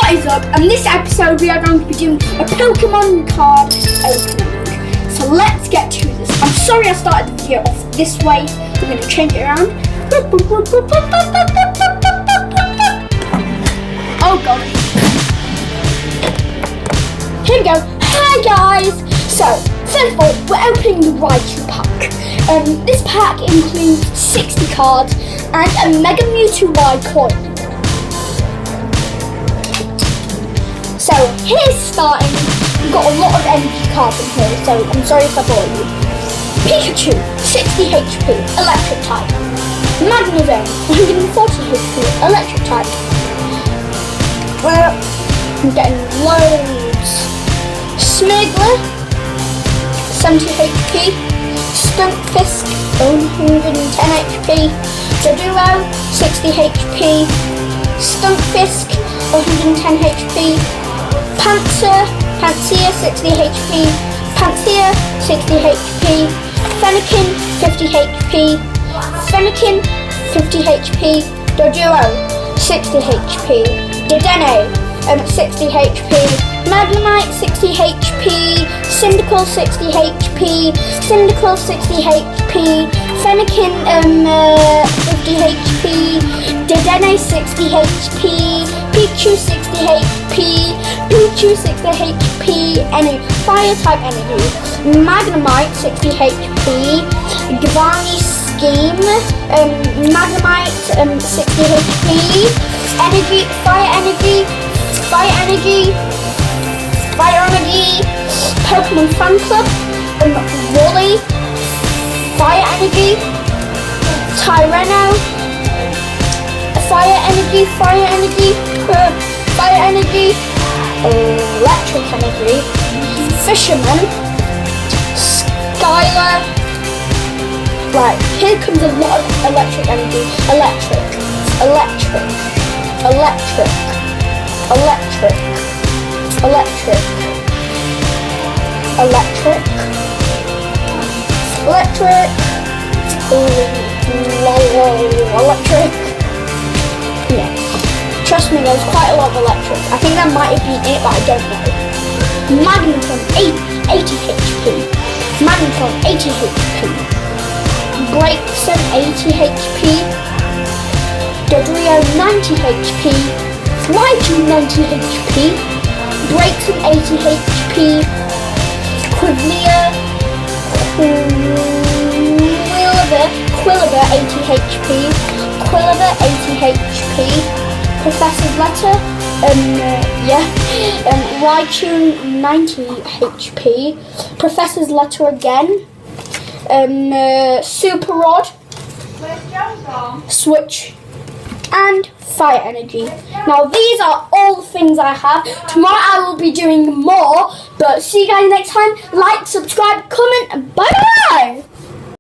What is up? In this episode we are going to be doing a Pokemon card opening. So let's get to this. I'm sorry I started the video off this way. We're going to change it around. Oh god. Here we go. Hi guys. So first of all, we're opening the Raichu pack. This pack includes 60 cards and a Mega Mewtwo Y coin. So here's starting. We've got a lot of energy cards in here, so I'm sorry if I bore you. Pikachu, 60 HP, electric type. Magnezone, 140 HP, electric type. Well, I'm getting loads. Smirgler, 70 HP. Stunfisk, 110 HP. Doduo, 60 HP. Stunfisk, 110 HP. Pantsir, 60 HP. Pantsir, 60 HP. Fennekin, 50 HP. Fennekin, 50 HP. Doduo, 60 HP. Dedenne, 60 HP. Magnemite, 60 HP. Cyndaquil, 60 HP. Cyndaquil, 60 HP. Fennekin, 50 HP. Dedenne, 60 HP. Pikachu, 60 HP. Pikachu, 60 HP. Fire type energy. Magnemite, 60 HP. Givani Scheme. Magnemite, 60 HP. Energy, fire energy. Fire energy. Fire energy. Pokemon Fan Club. Wally. Fire energy. Tyranno. Fire energy. Fire energy. Fire energy. Electric energy. Fisherman. Skylar. Right, here comes a lot of electric energy. Electric. Electric. Electric. Electric. Electric. Electric. Electric. Electric. Yeah. Trust me, there's quite a lot of electric. I think that might have been it, but I don't know. Magneton, 80 HP. Magneton, 80 HP. Braixen, 80 HP. Dodrio, 90 HP. Raichu, 90 HP. Braixen, 80 HP. Quilliver, 80 HP. Quilliver, 80 HP. Professor's Letter, Raichu, 90 HP. Professor's Letter again. Super Rod, Switch, and Fire Energy. Now these are all the things I have. Tomorrow I will be doing more, but see you guys next time. Like, subscribe, comment, and bye bye.